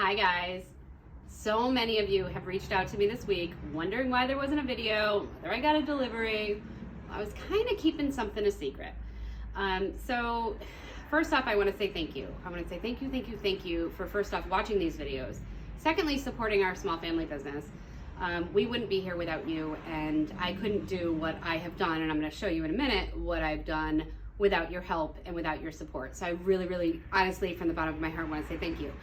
Hi guys. So many of you have reached out to me this week wondering why there wasn't a video, whether I got a delivery. I was kind of keeping something a secret. So first off, I want to say thank you. I want to say thank you for first off watching these videos. Secondly, supporting our small family business. We wouldn't be here without you, and I couldn't do what I have done, and I'm going to show you in a minute what I've done without your help and without your support. So I really, honestly, from the bottom of my heart, want to say thank you.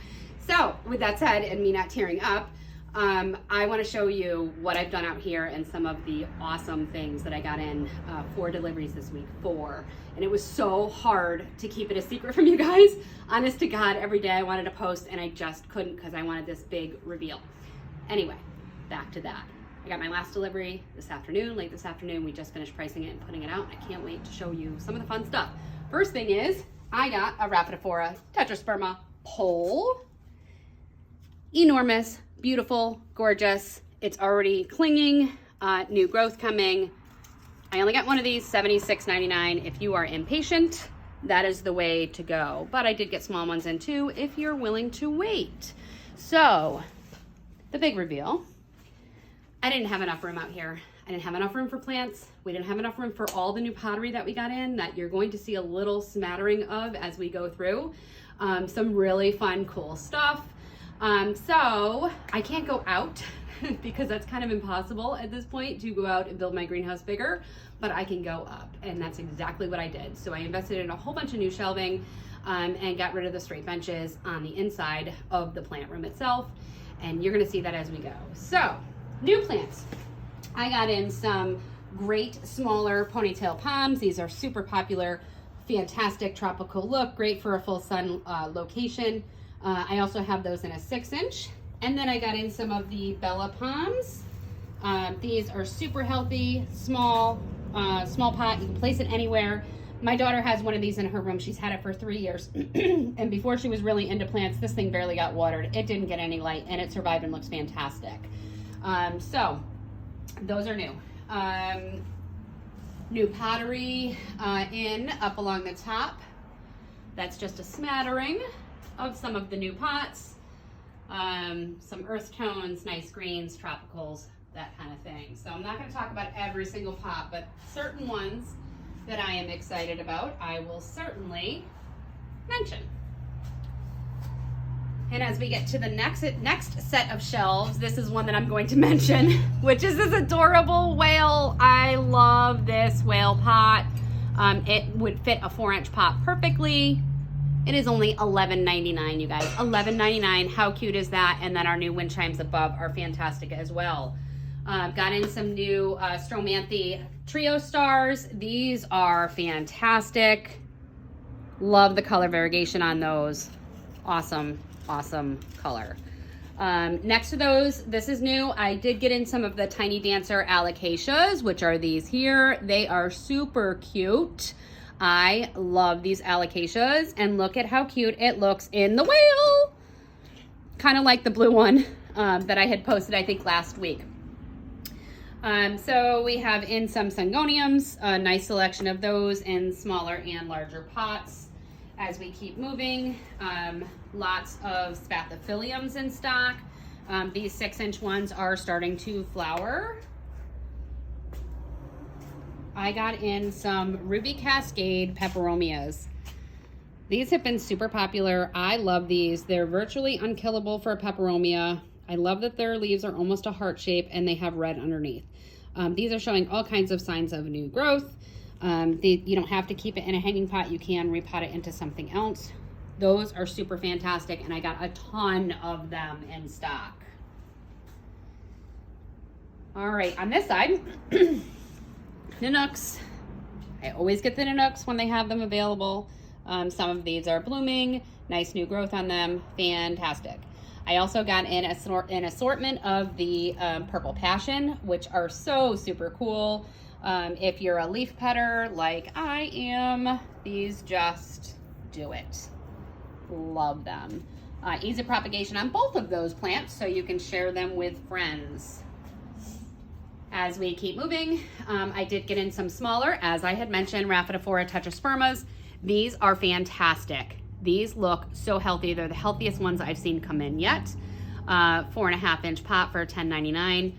So with that said, and me not tearing up, I want to show you what I've done out here and some of the awesome things that I got in 4 deliveries this week, 4. And it was so hard to keep it a secret from you guys. Honest to God, every day I wanted to post and I just couldn't because I wanted this big reveal. Anyway, back to that. I got my last delivery this afternoon, late this afternoon. We just finished pricing it and putting it out. I can't wait to show you some of the fun stuff. First thing is, I got a Rhaphidophora tetrasperma pole. Enormous, beautiful, gorgeous. It's already clinging, new growth coming. I only got one of these, $76.99. If you are impatient, that is the way to go. But I did get small ones in too, if you're willing to wait. So, the big reveal. I didn't have enough room out here. I didn't have enough room for plants. We didn't have enough room for all the new pottery that we got in that you're going to see a little smattering of as we go through. Some really fun, cool stuff. So I can't go out because that's kind of impossible at this point to go out and build my greenhouse bigger, but I can go up, and that's exactly what I did. So I invested in a whole bunch of new shelving and got rid of the straight benches on the inside of the plant room itself, and you're gonna see that as we go. So, new plants. I got in some great smaller ponytail palms. These are super popular, fantastic tropical look, great for a full sun location. I also have those in a 6-inch. And then I got in some of the Bella palms. These are super healthy, small pot. You can place it anywhere. My daughter has one of these in her room. She's had it for 3 years. And before she was really into plants, this thing barely got watered. It didn't get any light, and it survived and looks fantastic. So those are new. New pottery up along the top. That's just a smattering of some of the new pots. Some earth tones, nice greens, tropicals, that kind of thing. So I'm not going to talk about every single pot, but certain ones that I am excited about, I will certainly mention. And as we get to the next set of shelves, this is one that I'm going to mention, which is this adorable whale. I love this whale pot. It would fit a 4-inch pot perfectly. It is only $11.99, you guys. $11.99. How cute is that? And then our new wind chimes above are fantastic as well. Got in some new Stromanthe Trio Stars. These are fantastic. Love the color variegation on those. Awesome color. Next to those, this is new. I did get in some of the Tiny Dancer Allocations, which are these here. They are super cute. I love these Allocations, and look at how cute it looks in the whale. Kind of like the blue one that I had posted, I think, last week. So we have in some Syngoniums, a nice selection of those in smaller and larger pots. As we keep moving, lots of Spathophylliums in stock. These 6-inch ones are starting to flower. I got in some Ruby Cascade Peperomias. These have been super popular. I love these. They're virtually unkillable for a peperomia. I love that their leaves are almost a heart shape and they have red underneath. These are showing all kinds of signs of new growth. You don't have to keep it in a hanging pot. You can repot it into something else. Those are super fantastic, and I got a ton of them in stock. All right, on this side, Ninooks. I always get the Ninooks when they have them available. Some of these are blooming, nice new growth on them, fantastic. I also got in an assortment of the Purple Passion, which are so super cool. If you're a leaf petter like I am, these just do it. Love them. Easy propagation on both of those plants, so you can share them with friends. As we keep moving, I did get in some smaller, as I had mentioned, Rhaphidophora tetraspermas. These are fantastic. These look so healthy. They're the healthiest ones I've seen come in yet. 4.5-inch pot for $10.99.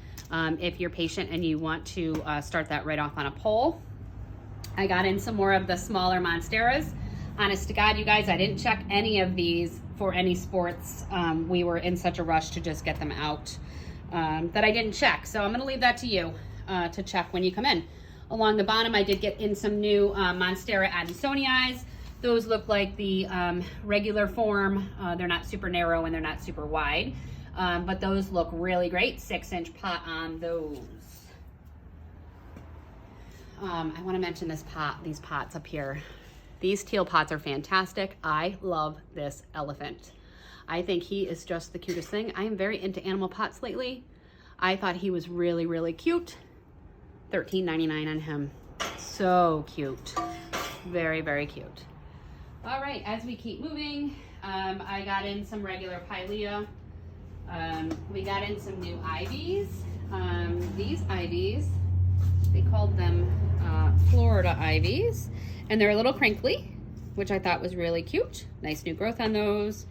If you're patient and you want to start that right off on a pole. I got in some more of the smaller Monsteras. Honest to God, you guys, I didn't check any of these for any sports. We were in such a rush to just get them out that I didn't check. So I'm gonna leave that to you to check when you come in. Along the bottom, I did get in some new Monstera Sony. Those look like the regular form. They're not super narrow and they're not super wide, but those look really great. 6-inch pot on those. I want to mention these pots up here. These teal pots are fantastic. I love this elephant. I think he is just the cutest thing. I am very into animal pots lately. I thought he was really, really cute. $13.99 on him. So cute. Very, very cute. All right, as we keep moving, I got in some regular Pilea. We got in some new ivies. These ivies, they called them Florida ivies, and they're a little crinkly, which I thought was really cute. Nice new growth on those.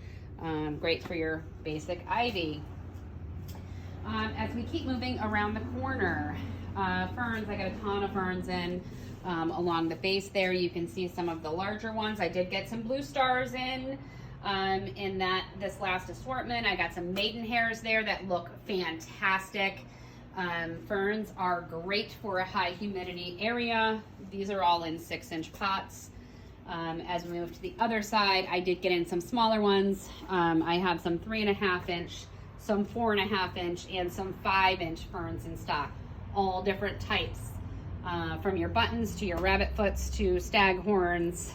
Great for your basic ivy. As we keep moving around the corner, ferns, I got a ton of ferns in. Along the base there, you can see some of the larger ones. I did get some blue stars in this last assortment. I got some maidenhairs there that look fantastic. Ferns are great for a high humidity area. These are all in 6-inch pots. As we move to the other side, I did get in some smaller ones. I have some 3.5-inch, some 4.5-inch, and some 5-inch ferns in stock. All different types, from your buttons to your rabbit foots to staghorns,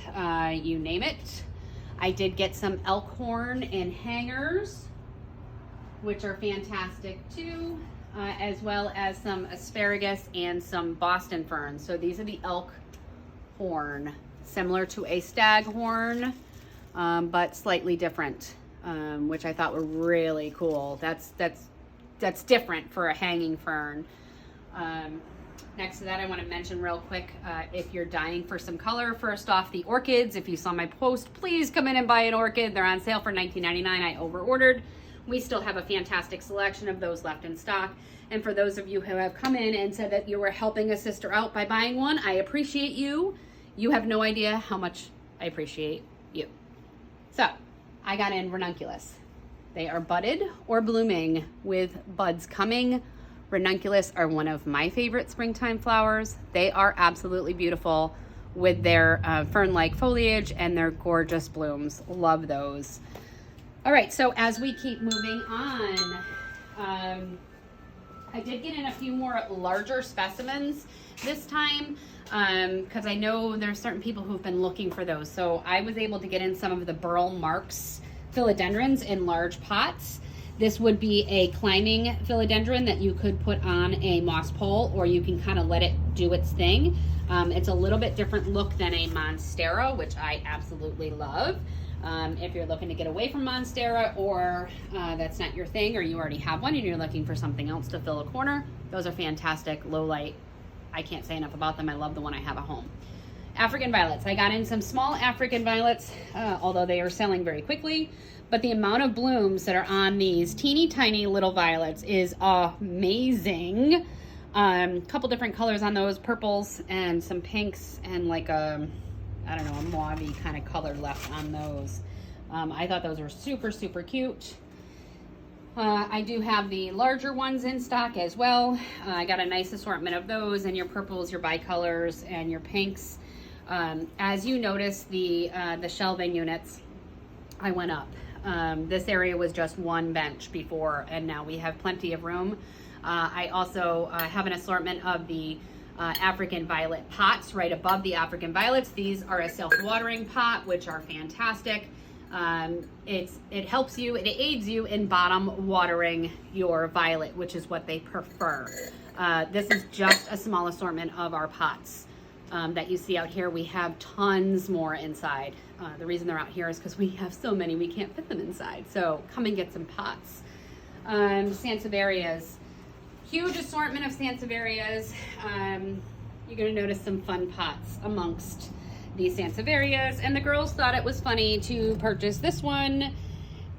you name it. I did get some elk horn in hangers, which are fantastic too, as well as some asparagus and some Boston ferns. So these are the elk horn, similar to a staghorn, but slightly different, which I thought were really cool. That's different for a hanging fern. Next to that, I want to mention real quick, if you're dying for some color, first off, the orchids. If you saw my post, please come in and buy an orchid. They're on sale for $19.99. I over-ordered. We still have a fantastic selection of those left in stock. And for those of you who have come in and said that you were helping a sister out by buying one, I appreciate you. You have no idea how much I appreciate you. So, I got in ranunculus. They are budded or blooming with buds coming. Ranunculus are one of my favorite springtime flowers. They are absolutely beautiful with their fern-like foliage and their gorgeous blooms. Love those. All right, so as we keep moving on, I did get in a few more larger specimens this time because I know there's certain people who've been looking for those. So I was able to get in some of the Burl Marks philodendrons in large pots. This would be a climbing philodendron that you could put on a moss pole, or you can kind of let it do its thing. It's a little bit different look than a Monstera, which I absolutely love. If you're looking to get away from Monstera, or that's not your thing, or you already have one and you're looking for something else to fill a corner, those are fantastic, low light. I can't say enough about them. I love the one I have at home. African violets. I got in some small African violets, although they are selling very quickly. But the amount of blooms that are on these teeny tiny little violets is amazing. Couple different colors on those, purples and some pinks, and like a, I don't know, a mauve-y kind of color left on those. I thought those were super, super cute. I do have the larger ones in stock as well. I got a nice assortment of those, and your purples, your bicolors, and your pinks. As you notice, the shelving units, I went up. This area was just one bench before, and now we have plenty of room. I also have an assortment of the African violet pots right above the African violets. These are a self-watering pot, which are fantastic. It helps you, it aids you in bottom watering your violet, which is what they prefer. This is just a small assortment of our pots that you see out here. We have tons more inside. The reason they're out here is because we have so many, we can't fit them inside. So come and get some pots. Sansevierias, huge assortment of Sansevierias. You're gonna notice some fun pots amongst these Sansevierias, and the girls thought it was funny to purchase this one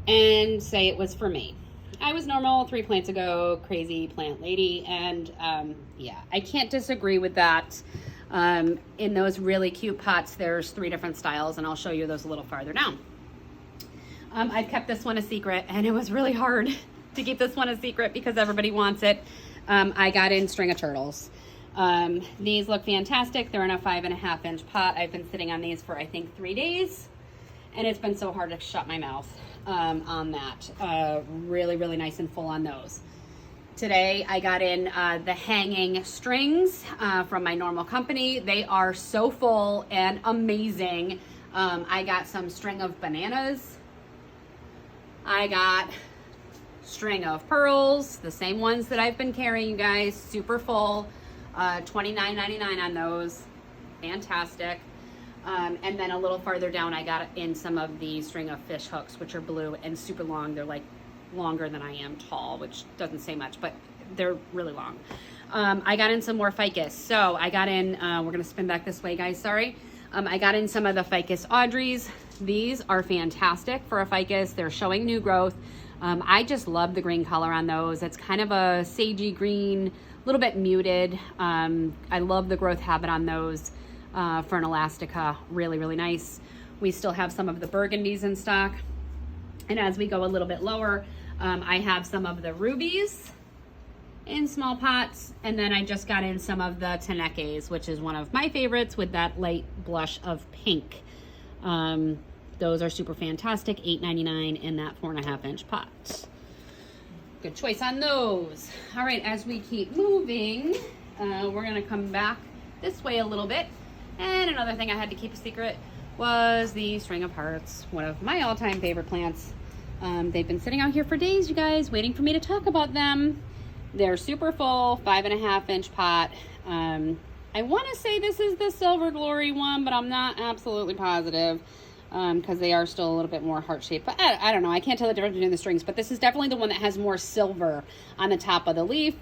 and say it was for me. I was normal 3 plants ago, crazy plant lady, and yeah, I can't disagree with that. In those really cute pots, there's 3 different styles, and I'll show you those a little farther down. I've kept this one a secret, and it was really hard to keep this one a secret because everybody wants it. I got in string of turtles. These look fantastic. They're in a 5.5 inch pot. I've been sitting on these for I think 3 days, and it's been so hard to shut my mouth on that. Really, really nice and full on those. Today I got in the hanging strings from my normal company. They are so full and amazing. I got some string of bananas. I got string of pearls, the same ones that I've been carrying, you guys, super full. $29.99 on those. Fantastic. And then a little farther down, I got in some of the string of fish hooks, which are blue and super long. They're like longer than I am tall, which doesn't say much, but they're really long. I got in some more ficus. So I got in, we're gonna spin back this way, guys, sorry. I got in some of the ficus Audreys. These are fantastic for a ficus. They're showing new growth. I just love the green color on those. It's kind of a sagey green, a little bit muted. I love the growth habit on those for an Elastica. Really, really nice. We still have some of the burgundies in stock. And as we go a little bit lower, I have some of the rubies in small pots. And then I just got in some of the Tanekes, which is one of my favorites with that light blush of pink. Those are super fantastic, $8.99 in that 4.5 inch pot. Good choice on those. All right, as we keep moving, we're gonna come back this way a little bit. And another thing I had to keep a secret was the string of hearts, one of my all-time favorite plants. They've been sitting out here for days, you guys, waiting for me to talk about them. They're super full, 5.5 inch pot. I wanna say this is the Silver Glory one, but I'm not absolutely positive. Because they are still a little bit more heart-shaped. But I don't know. I can't tell the difference between the strings. But this is definitely the one that has more silver on the top of the leaf.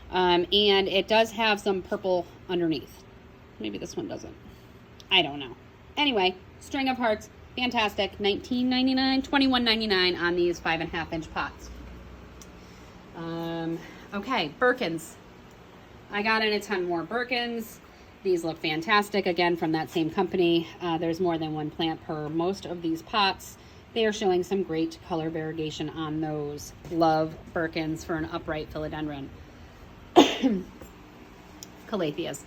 And it does have some purple underneath. Maybe this one doesn't. I don't know. Anyway, string of hearts. Fantastic. $19.99, $21.99 on these 5.5 inch pots. Okay, Birkins. I got in a ton more Birkins. These look fantastic, again, from that same company. There's more than one plant per most of these pots. They are showing some great color variegation on those. Love Birkins for an upright philodendron. Calatheas.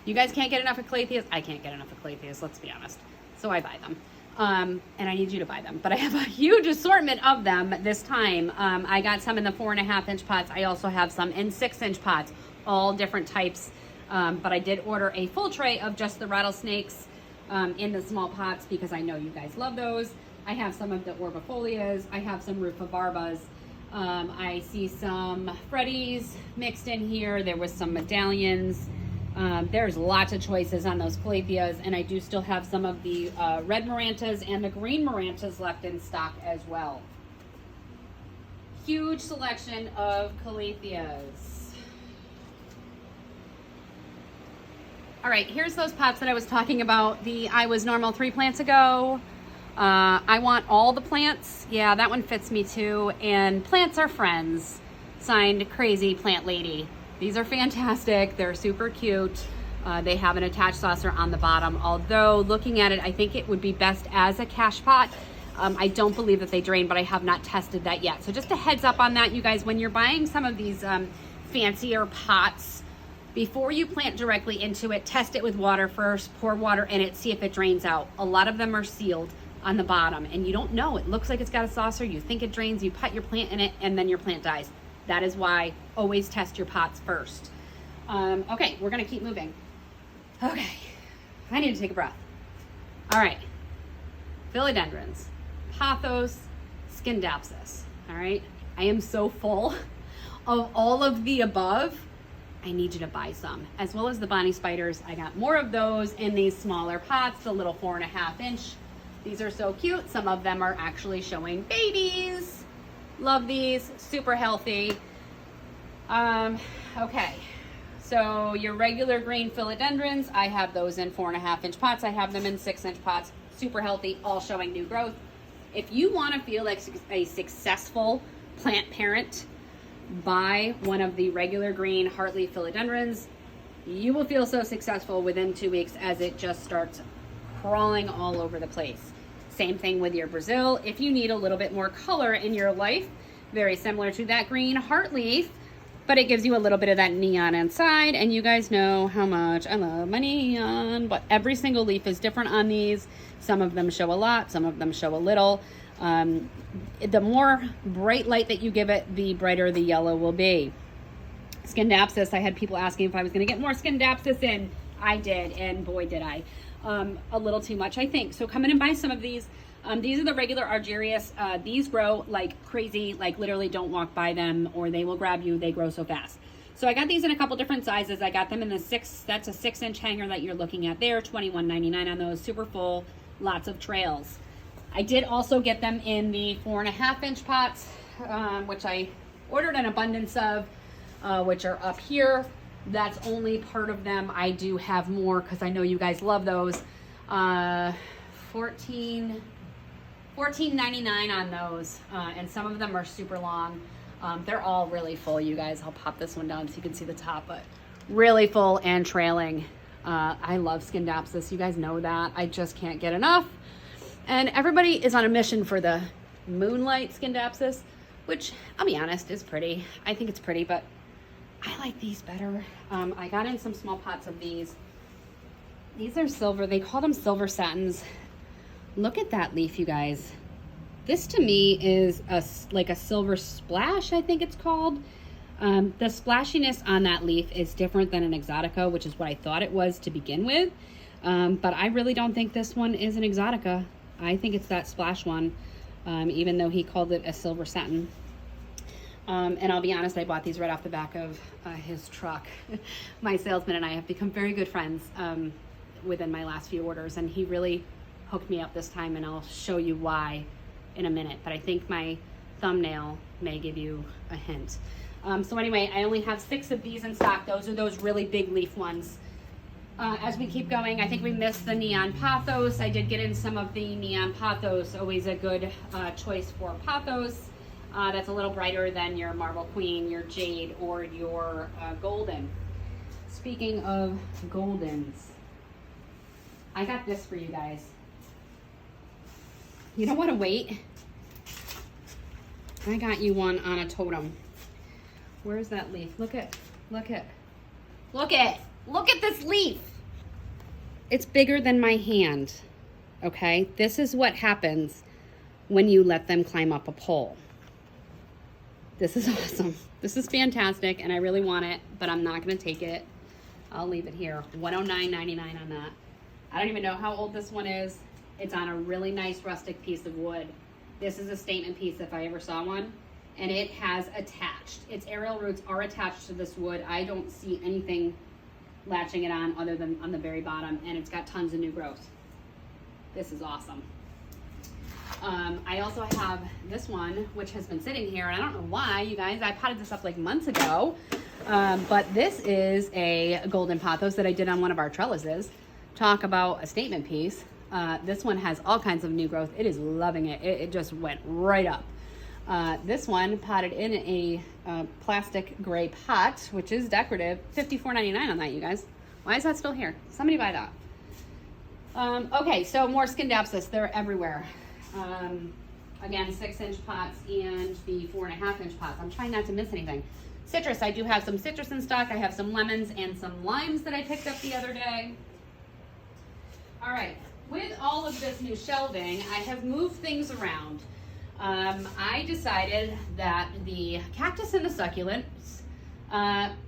You guys can't get enough of Calatheas. I can't get enough of Calatheas, let's be honest. So I buy them. And I need you to buy them. But I have a huge assortment of them this time. I got some in the 4.5 inch pots. I also have some in 6 inch pots, all different types. But I did order a full tray of just the rattlesnakes in the small pots because I know you guys love those. I have some of the orbifolias. I have some rufibarbas. I see some Freddies mixed in here. There was some medallions. There's lots of choices on those calatheas, and I do still have some of the red marantas and the green marantas left in stock as well. Huge selection of calatheas. All right, here's those pots that I was talking about. The I Was Normal 3 plants ago. I want all the plants. Yeah, that one fits me too. And Plants Are Friends, signed Crazy Plant Lady. These are fantastic. They're super cute. They have an attached saucer on the bottom. Although looking at it, I think it would be best as a cache pot. I don't believe that they drain, but I have not tested that yet. So just a heads up on that, you guys, when you're buying some of these fancier pots, before you plant directly into it, test it with water first, pour water in it, see if it drains out. A lot of them are sealed on the bottom and you don't know. It looks like it's got a saucer, you think it drains, you put your plant in it, and then your plant dies. That is why always test your pots first. Okay, we're gonna keep moving. Okay, I need to take a breath. All right, Philodendrons, Pothos, Scindapsus, all right? I am so full of all of the above. I need you to buy some, as well as the Bonnie Spiders. I got more of those in these smaller pots, the little 4.5 inch. These are so cute. Some of them are actually showing babies. Love these, super healthy. Okay, So your regular green philodendrons, I have those in 4.5-inch pots. I have them in 6-inch pots, super healthy, all showing new growth. If you want to feel like a successful plant parent, buy one of the regular green heartleaf philodendrons. You will feel so successful within 2 weeks as it just starts crawling all over the place. Same thing with your Brazil. If you need a little bit more color in your life, very similar to that green heartleaf, but it gives you a little bit of that neon inside, and you guys know how much I love my neon, but every single leaf is different on these. Some of them show a lot, some of them show a little. The more bright light that you give it, the brighter the yellow will be. Scindapsus, I had people asking if I was going to get more Scindapsus in. I did, and boy did I. A little too much, I think. So come in and buy some of these. These are the regular Argyrius. These grow like crazy, like literally don't walk by them or they will grab you. They grow so fast. So I got these in a couple different sizes. I got them in the 6, that's a 6-inch hanger that you're looking at there, $21.99 on those, super full, lots of trails. I did also get them in the 4.5-inch pots, which I ordered an abundance of, which are up here. That's only part of them. I do have more because I know you guys love those. $14.99 on those, and some of them are super long. They're all really full, you guys. I'll pop this one down so you can see the top, but really full and trailing. I love Scindapsus. You guys know that. I just can't get enough. And everybody is on a mission for the Moonlight Scindapsus, which I'll be honest is pretty. I think it's pretty, but I like these better. I got in some small pots of these. These are silver. They call them silver satins. Look at that leaf, you guys. This to me is like a silver splash, I think it's called. The splashiness on that leaf is different than an exotica, which is what I thought it was to begin with. But I really don't think this one is an exotica. I think it's that splash one, even though he called it a silver satin. And I'll be honest, I bought these right off the back of his truck. My salesman and I have become very good friends within my last few orders, and he really hooked me up this time, and I'll show you why in a minute, but I think my thumbnail may give you a hint. So anyway, I only have 6 of these in stock. Those are those really big leaf ones. As we keep going, I think we missed the Neon Pothos. I did get in some of the Neon Pothos, always a good choice for Pothos. That's a little brighter than your Marble Queen, your Jade, or your Golden. Speaking of Goldens, I got this for you guys. You don't want to wait. I got you one on a totem. Where's that leaf? Look at this leaf. It's bigger than my hand. Okay, this is what happens when you let them climb up a pole. This is awesome. This is fantastic, and I really want it, but I'm not going to take it. I'll leave it here. $109.99 on that. I don't even know how old this one is. It's on a really nice rustic piece of wood. This is a statement piece if I ever saw one, and it has attached. Its aerial roots are attached to this wood. I don't see anything latching it on other than on the very bottom, and it's got tons of new growth. This is awesome. I also have this one, which has been sitting here, and I don't know why, you guys. I potted this up like months ago, but this is a golden pothos that I did on one of our trellises. Talk about a statement piece. This one has all kinds of new growth. It is loving it. It just went right up. This one potted in a plastic gray pot, which is decorative. $54.99 on that, you guys. Why is that still here? Somebody buy that. Okay, so more Scindapsus. They're everywhere. Again, 6-inch pots and the 4.5-inch pots. I'm trying not to miss anything. Citrus, I do have some citrus in stock. I have some lemons and some limes that I picked up the other day. All right, with all of this new shelving, I have moved things around. I decided that the cactus and the succulents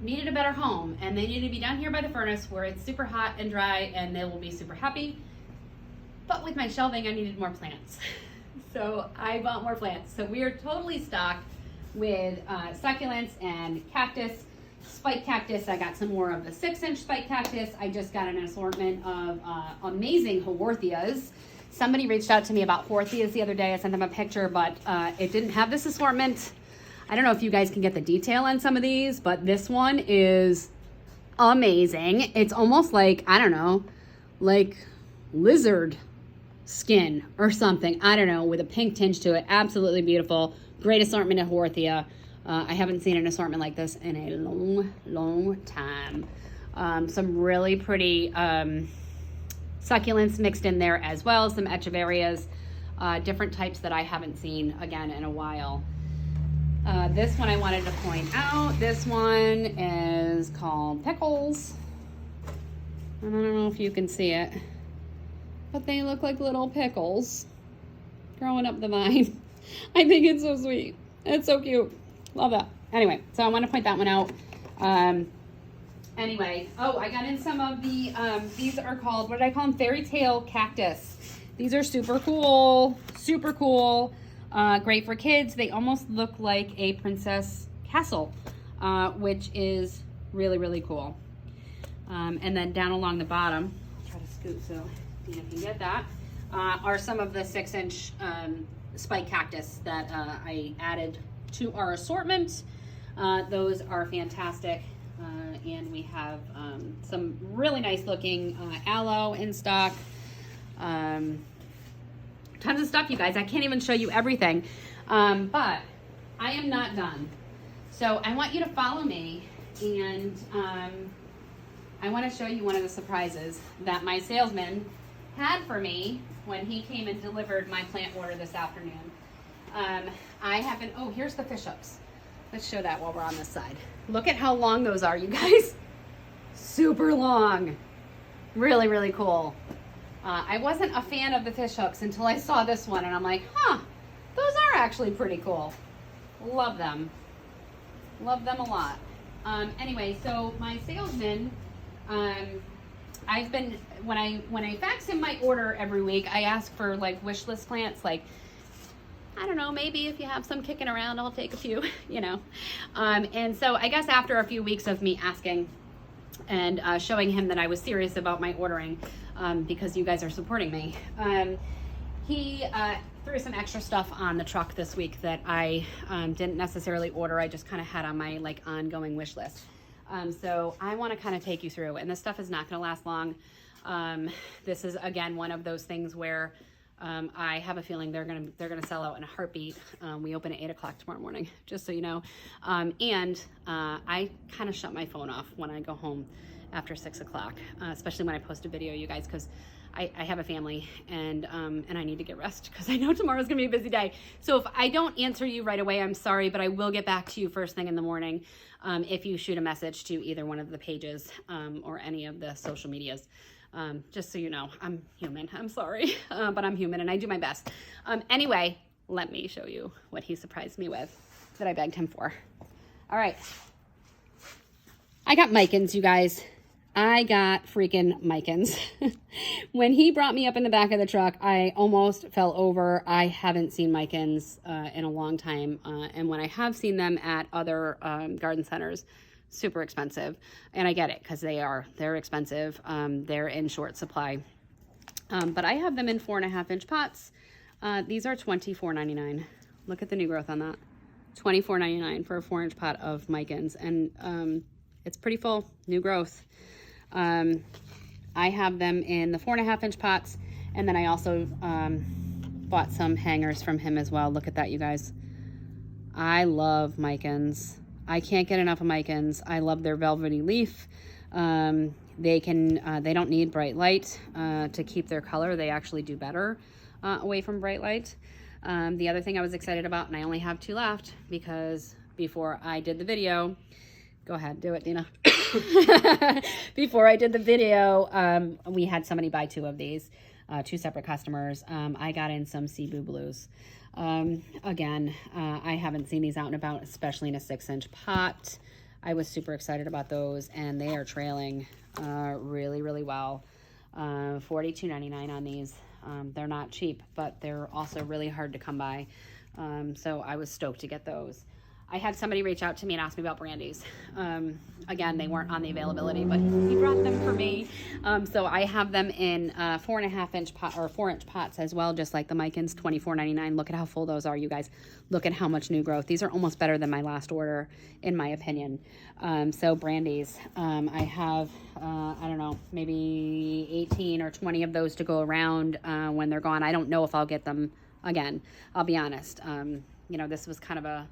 needed a better home, and they needed to be down here by the furnace where it's super hot and dry, and they will be super happy. But with my shelving, I needed more plants. So I bought more plants. So we are totally stocked with succulents and cactus. Spike cactus, I got some more of the 6-inch spike cactus. I just got an assortment of amazing haworthias. Somebody reached out to me about haworthias the other day. I sent them a picture, but it didn't have this assortment. I don't know if you guys can get the detail on some of these, but this one is amazing. It's almost like, I don't know, like lizard skin or something. I don't know, with a pink tinge to it. Absolutely beautiful. Great assortment of Horthia. I haven't seen an assortment like this in a long, long time. Some really pretty succulents mixed in there as well. Some Echeverrias, different types that I haven't seen, again, in a while. This one I wanted to point out. This one is called Pickles. I don't know if you can see it, but they look like little pickles growing up the vine. I think it's so sweet. It's so cute. Love that. Anyway, so I want to point that one out. Anyway, oh, I got in some of the, these are called, what did I call them? Fairytale Cactus. These are super cool, super cool. Great for kids. They almost look like a princess castle, which is really, really cool. And then down along the bottom, I'll try to scoot so Dina can get that, are some of the 6-inch spike cactus that I added to our assortment. Those are fantastic. And we have some really nice looking aloe in stock. Tons of stuff, you guys. I can't even show you everything. But I am not done. So I want you to follow me, and I want to show you one of the surprises that my salesman had for me when he came and delivered my plant order this afternoon. I have been, oh, here's the fish hooks. Let's show that while we're on this side. Look at how long those are, you guys. Super long. Really, really cool. I wasn't a fan of the fish hooks until I saw this one, and I'm like, huh, those are actually pretty cool. Love them. Love them a lot. Anyway, so my salesman, I've been, when I fax him my order every week, I ask for like wish list plants, like, I don't know, maybe if you have some kicking around, I'll take a few, you know. And so I guess after a few weeks of me asking and showing him that I was serious about my ordering, because you guys are supporting me, he threw some extra stuff on the truck this week that I didn't necessarily order. I just kind of had on my like ongoing wish list. So I want to kind of take you through, and this stuff is not going to last long. This is again one of those things where I have a feeling they're gonna sell out in a heartbeat. We open at 8 o'clock tomorrow morning, just so you know. And I kind of shut my phone off when I go home after 6 o'clock, especially when I post a video, you guys, because I have a family, and I need to get rest because I know tomorrow's gonna be a busy day. So if I don't answer you right away, I'm sorry, but I will get back to you first thing in the morning if you shoot a message to either one of the pages or any of the social medias. Just so you know, I'm human. I'm sorry, but I'm human and I do my best. Anyway, let me show you what he surprised me with that I begged him for. All right. I got micans, you guys. I got freaking micans. When he brought me up in the back of the truck, I almost fell over. I haven't seen micans in a long time. And when I have seen them at other garden centers, super expensive. And I get it because they're expensive. They're in short supply. But I have them in 4.5-inch pots. These are $24.99. Look at the new growth on that. $24.99 for a 4-inch pot of micans. And it's pretty full, new growth. I have them in the 4.5-inch pots. And then I also bought some hangers from him as well. Look at that, you guys. I love micans. I can't get enough of micans. I love their velvety leaf. They don't need bright light to keep their color. They actually do better away from bright light. The other thing I was excited about, and I only have 2 left because before I did the video, go ahead, do it, Dina. Before I did the video, we had somebody buy 2 of these, 2 separate customers. I got in some Cebu Blues. Again, I haven't seen these out and about, especially in a 6-inch pot. I was super excited about those, and they are trailing really, really well. $42.99 on these. They're not cheap, but they're also really hard to come by. So I was stoked to get those. I had somebody reach out to me and ask me about brandies. Again, they weren't on the availability, but he brought them for me. So I have them in 4.5-inch pot or 4-inch pots as well, just like the Micans, $24.99. Look at how full those are, you guys. Look at how much new growth. These are almost better than my last order, in my opinion. So brandies, I have, I don't know, maybe 18 or 20 of those to go around when they're gone. I don't know if I'll get them again. I'll be honest. You know, this was kind of a,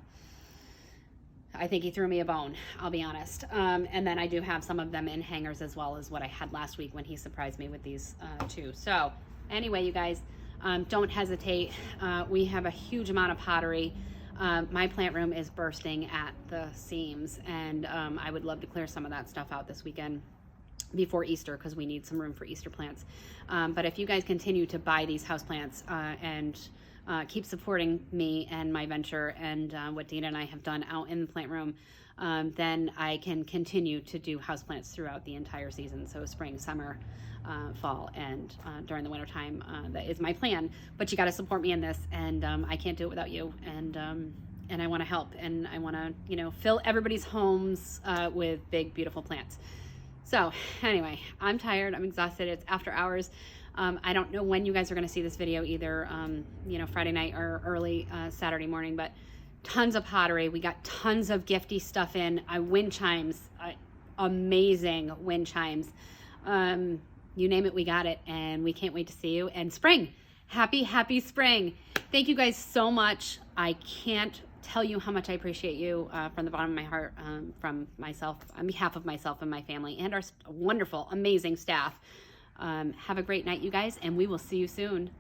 I think he threw me a bone, I'll be honest. And then I do have some of them in hangers as well as what I had last week when he surprised me with these two. So anyway, you guys, don't hesitate. We have a huge amount of pottery. My plant room is bursting at the seams, and I would love to clear some of that stuff out this weekend before Easter, because we need some room for Easter plants. But if you guys continue to buy these houseplants and keep supporting me and my venture and what Dina and I have done out in the plant room, then I can continue to do houseplants throughout the entire season. So spring, summer, fall, and during the winter time, that is my plan. But you got to support me in this, and I can't do it without you. And I want to help, and I want to, you know, fill everybody's homes with big, beautiful plants. So anyway, I'm tired. I'm exhausted. It's after hours. I don't know when you guys are going to see this video, either, you know, Friday night or early Saturday morning, but tons of pottery. We got tons of gifty stuff in. Wind chimes, amazing wind chimes. You name it, we got it, and we can't wait to see you. And spring, happy spring. Thank you guys so much. I can't tell you how much I appreciate you from the bottom of my heart, from myself, on behalf of myself and my family and our wonderful, amazing staff. Have a great night, you guys, and we will see you soon.